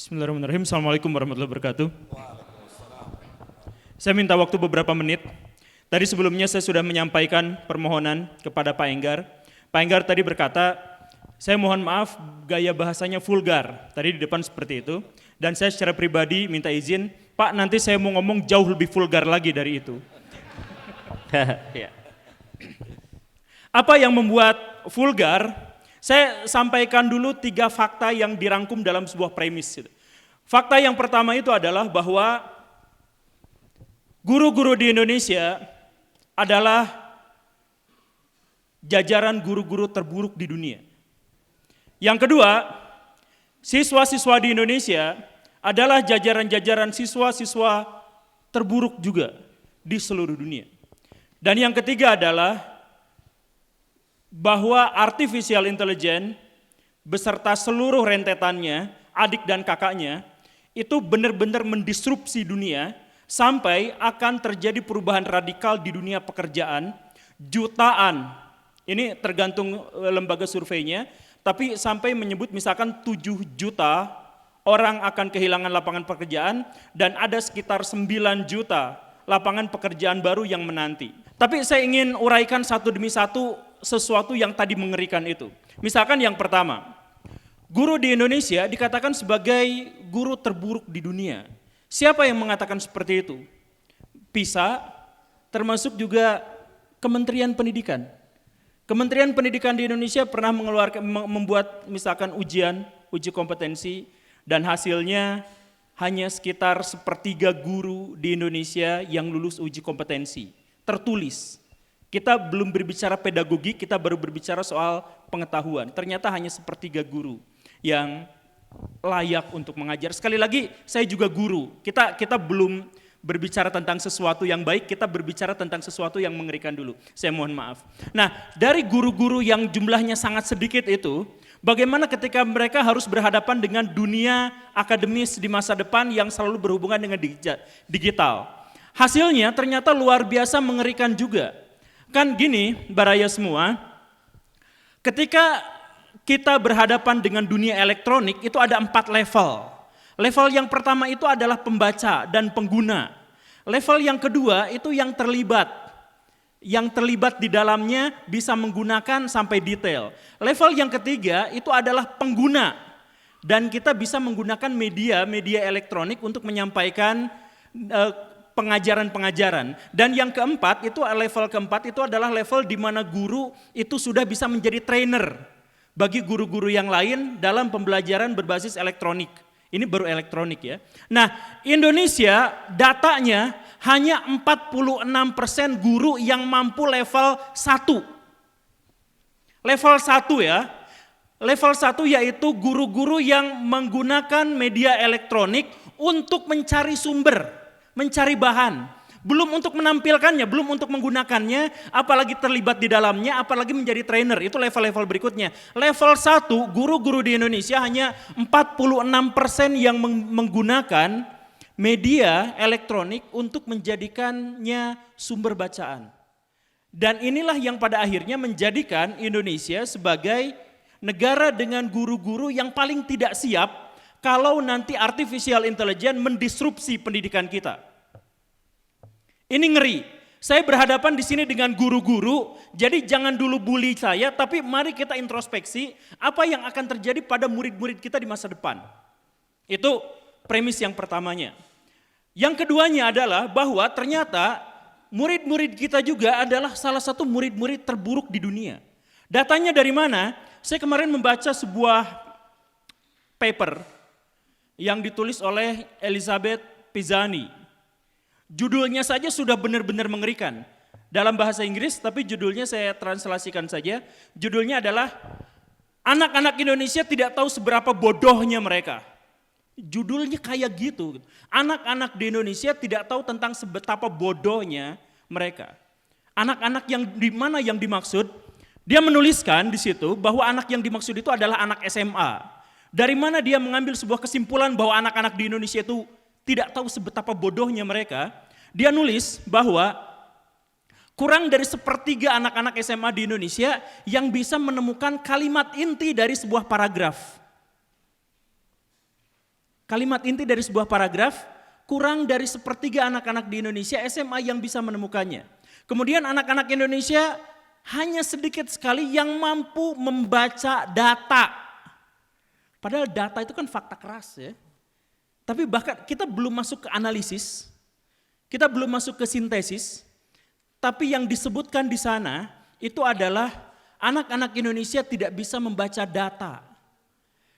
Bismillahirrahmanirrahim. Assalamualaikum warahmatullahi wabarakatuh. Saya minta waktu beberapa menit. Tadi sebelumnya saya sudah menyampaikan permohonan kepada Pak Enggar. Pak Enggar tadi berkata, saya mohon maaf gaya bahasanya vulgar. Tadi di depan seperti itu. Dan saya secara pribadi minta izin, Pak nanti saya mau ngomong jauh lebih vulgar lagi dari itu. Apa yang membuat vulgar? Saya sampaikan dulu 3 fakta yang dirangkum dalam sebuah premis. Fakta yang pertama itu adalah bahwa guru-guru di Indonesia adalah jajaran guru-guru terburuk di dunia. Yang kedua, siswa-siswa di Indonesia adalah jajaran-jajaran siswa-siswa terburuk juga di seluruh dunia. Dan yang ketiga adalah bahwa artificial intelligence beserta seluruh rentetannya, adik dan kakaknya, itu benar-benar mendisrupsi dunia sampai akan terjadi perubahan radikal di dunia pekerjaan, jutaan, ini tergantung lembaga surveinya, tapi sampai menyebut misalkan 7 juta orang akan kehilangan lapangan pekerjaan dan ada sekitar 9 juta lapangan pekerjaan baru yang menanti. Tapi saya ingin uraikan satu demi satu sesuatu yang tadi mengerikan itu. Misalkan yang pertama, guru di Indonesia dikatakan sebagai guru terburuk di dunia. Siapa yang mengatakan seperti itu? PISA, termasuk juga Kementerian Pendidikan. Kementerian Pendidikan di Indonesia pernah membuat misalkan uji kompetensi, dan hasilnya hanya sekitar 1/3 guru di Indonesia yang lulus uji kompetensi, tertulis. Kita belum berbicara pedagogi, kita baru berbicara soal pengetahuan. Ternyata hanya 1/3 guru yang layak untuk mengajar. Sekali lagi, saya juga guru. Kita belum berbicara tentang sesuatu yang baik, kita berbicara tentang sesuatu yang mengerikan dulu. Saya mohon maaf. Nah, dari guru-guru yang jumlahnya sangat sedikit itu, bagaimana ketika mereka harus berhadapan dengan dunia akademis di masa depan yang selalu berhubungan dengan digital. Hasilnya ternyata luar biasa mengerikan juga. Kan gini, baraya semua, ketika kita berhadapan dengan dunia elektronik itu ada 4 level. Level yang pertama itu adalah pembaca dan pengguna. Level yang kedua itu yang terlibat. Yang terlibat di dalamnya bisa menggunakan sampai detail. Level yang ketiga itu adalah pengguna. Dan kita bisa menggunakan media elektronik untuk menyampaikan pengajaran-pengajaran. Dan yang keempat itu level keempat itu adalah level di mana guru itu sudah bisa menjadi trainer bagi guru-guru yang lain dalam pembelajaran berbasis elektronik. Ini baru elektronik ya. Nah, Indonesia datanya hanya 46% guru yang mampu level 1. Level 1 ya. Level 1 yaitu guru-guru yang menggunakan media elektronik untuk mencari sumber, mencari bahan. Belum untuk menampilkannya, belum untuk menggunakannya, apalagi terlibat di dalamnya, apalagi menjadi trainer. Itu level-level berikutnya. Level 1, guru-guru di Indonesia hanya 46% yang menggunakan media elektronik untuk menjadikannya sumber bacaan. Dan inilah yang pada akhirnya menjadikan Indonesia sebagai negara dengan guru-guru yang paling tidak siap kalau nanti artificial intelligence mendisrupsi pendidikan kita. Ini ngeri. Saya berhadapan di sini dengan guru-guru, jadi jangan dulu bully saya, tapi mari kita introspeksi apa yang akan terjadi pada murid-murid kita di masa depan. Itu premis yang pertamanya. Yang keduanya adalah bahwa ternyata murid-murid kita juga adalah salah satu murid-murid terburuk di dunia. Datanya dari mana? Saya kemarin membaca sebuah paper yang ditulis oleh Elizabeth Pisani. Judulnya saja sudah benar-benar mengerikan. Dalam bahasa Inggris, tapi judulnya saya translasikan saja. Judulnya adalah anak-anak Indonesia tidak tahu seberapa bodohnya mereka. Judulnya kayak gitu. Anak-anak di Indonesia tidak tahu tentang betapa bodohnya mereka. Anak-anak yang di mana yang dimaksud? Dia menuliskan di situ bahwa anak yang dimaksud itu adalah anak SMA. Dari mana dia mengambil sebuah kesimpulan bahwa anak-anak di Indonesia itu tidak tahu sebetapa bodohnya mereka? Dia nulis bahwa kurang dari 1/3 anak-anak SMA di Indonesia yang bisa menemukan kalimat inti dari sebuah paragraf. Kalimat inti dari sebuah paragraf, kurang dari sepertiga anak-anak di Indonesia SMA yang bisa menemukannya. Kemudian anak-anak Indonesia hanya sedikit sekali yang mampu membaca data. Padahal data itu kan fakta keras ya. Tapi bahkan kita belum masuk ke analisis, kita belum masuk ke sintesis, tapi yang disebutkan di sana itu adalah anak-anak Indonesia tidak bisa membaca data.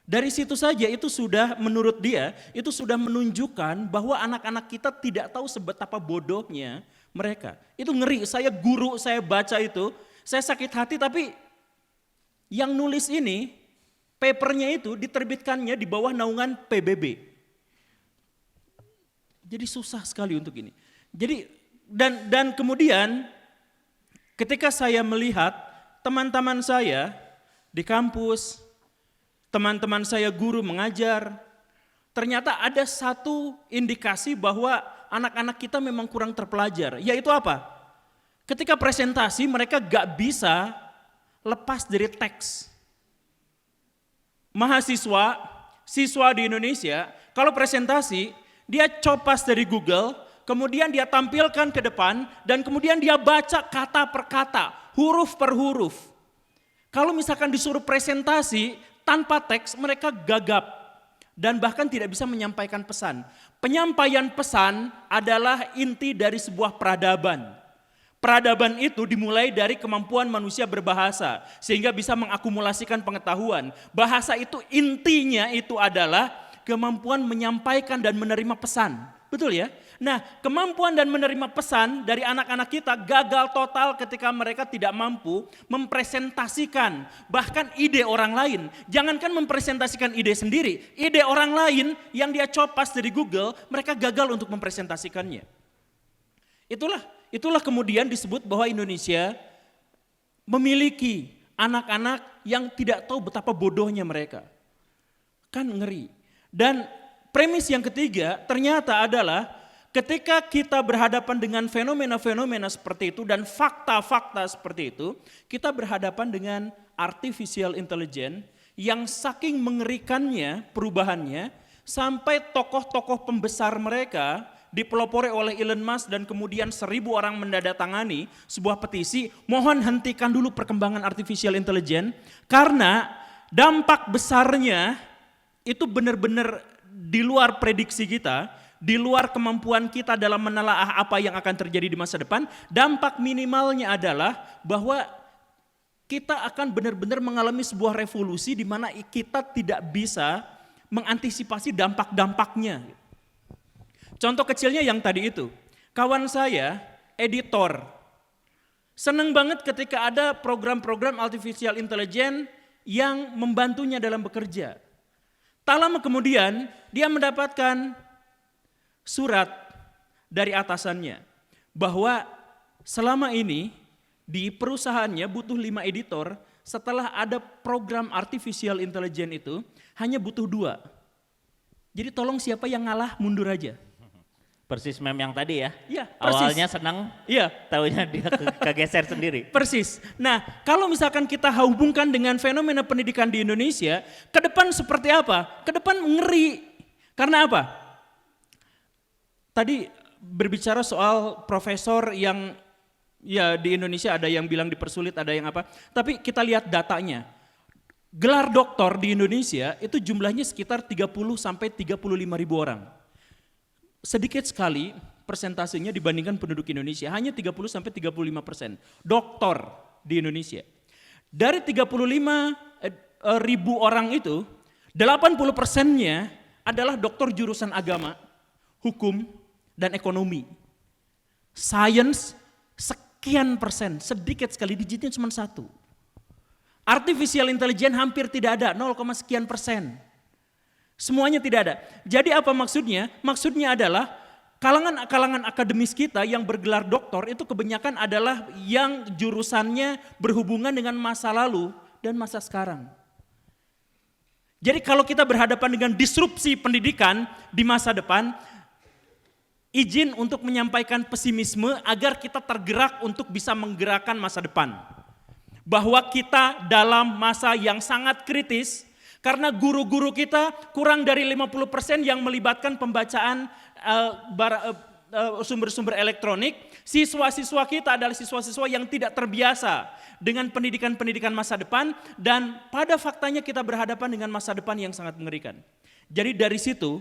Dari situ saja itu sudah menurut dia, itu sudah menunjukkan bahwa anak-anak kita tidak tahu sebetapa bodohnya mereka. Itu ngeri, saya guru, saya baca itu, saya sakit hati tapi yang nulis ini, papernya itu diterbitkannya di bawah naungan PBB. Jadi susah sekali untuk ini. Jadi dan kemudian ketika saya melihat teman-teman saya di kampus, teman-teman saya guru mengajar, ternyata ada satu indikasi bahwa anak-anak kita memang kurang terpelajar. Yaitu apa? Ketika presentasi mereka gak bisa lepas dari teks. Mahasiswa, siswa di Indonesia, kalau presentasi dia copas dari Google, kemudian dia tampilkan ke depan, dan kemudian dia baca kata per kata, huruf per huruf. Kalau misalkan disuruh presentasi tanpa teks, mereka gagap dan bahkan tidak bisa menyampaikan pesan. Penyampaian pesan adalah inti dari sebuah peradaban. Peradaban itu dimulai dari kemampuan manusia berbahasa, sehingga bisa mengakumulasikan pengetahuan. Bahasa itu intinya itu adalah kemampuan menyampaikan dan menerima pesan. Betul ya? Nah, kemampuan dan menerima pesan dari anak-anak kita gagal total ketika mereka tidak mampu mempresentasikan bahkan ide orang lain. Jangankan mempresentasikan ide sendiri, ide orang lain yang dia copas dari Google, mereka gagal untuk mempresentasikannya. Itulah kemudian disebut bahwa Indonesia memiliki anak-anak yang tidak tahu betapa bodohnya mereka. Kan ngeri. Dan premis yang ketiga ternyata adalah ketika kita berhadapan dengan fenomena-fenomena seperti itu dan fakta-fakta seperti itu, kita berhadapan dengan artificial intelligence yang saking mengerikannya perubahannya sampai tokoh-tokoh pembesar mereka dipelopori oleh Elon Musk dan kemudian 1.000 orang mendandatangani sebuah petisi, mohon hentikan dulu perkembangan artificial intelligence karena dampak besarnya itu benar-benar di luar prediksi kita, di luar kemampuan kita dalam menelaah apa yang akan terjadi di masa depan. Dampak minimalnya adalah bahwa kita akan benar-benar mengalami sebuah revolusi di mana kita tidak bisa mengantisipasi dampak-dampaknya. Contoh kecilnya yang tadi itu, kawan saya editor, senang banget ketika ada program-program artificial intelligence yang membantunya dalam bekerja. Tak lama kemudian dia mendapatkan surat dari atasannya bahwa selama ini di perusahaannya butuh 5 editor, setelah ada program artificial intelligence itu hanya butuh 2. Jadi tolong siapa yang ngalah mundur aja. Persis meme yang tadi ya. Iya, persis. Awalnya senang, iya, taunya dia kegeser sendiri. Persis. Nah, kalau misalkan kita hubungkan dengan fenomena pendidikan di Indonesia, ke depan seperti apa? Ke depan ngeri. Karena apa? Tadi berbicara soal profesor yang ya di Indonesia ada yang bilang dipersulit, ada yang apa. Tapi kita lihat datanya. Gelar doktor di Indonesia itu jumlahnya sekitar 30 sampai 35 ribu orang. Sedikit sekali persentasenya dibandingkan penduduk Indonesia, hanya 30 sampai 35% doktor di Indonesia. Dari 35 ribu orang itu, 80%-nya adalah doktor jurusan agama, hukum, dan ekonomi. Science sekian persen, sedikit sekali, digitnya cuma 1. Artificial intelligence hampir tidak ada, 0, sekian persen. Semuanya tidak ada. Jadi apa maksudnya? Maksudnya adalah kalangan akademis kita yang bergelar doktor itu kebanyakan adalah yang jurusannya berhubungan dengan masa lalu dan masa sekarang. Jadi kalau kita berhadapan dengan disrupsi pendidikan di masa depan, izin untuk menyampaikan pesimisme agar kita tergerak untuk bisa menggerakkan masa depan. Bahwa kita dalam masa yang sangat kritis. Karena guru-guru kita kurang dari 50% yang melibatkan pembacaan sumber-sumber elektronik. Siswa-siswa kita adalah siswa-siswa yang tidak terbiasa dengan pendidikan-pendidikan masa depan, dan pada faktanya kita berhadapan dengan masa depan yang sangat mengerikan. Jadi dari situ,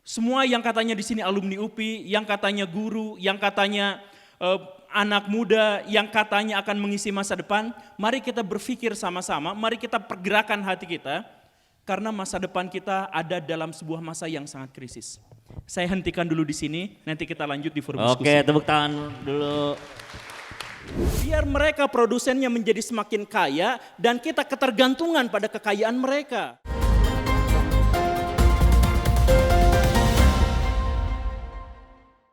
semua yang katanya di sini alumni UPI, yang katanya guru, yang katanya anak muda, yang katanya akan mengisi masa depan, mari kita berpikir sama-sama, mari kita pergerakan hati kita, karena masa depan kita ada dalam sebuah masa yang sangat krisis. Saya hentikan dulu di sini, nanti kita lanjut di forum diskusi. Oke, tepuk tangan dulu. Biar mereka produsennya menjadi semakin kaya dan kita ketergantungan pada kekayaan mereka.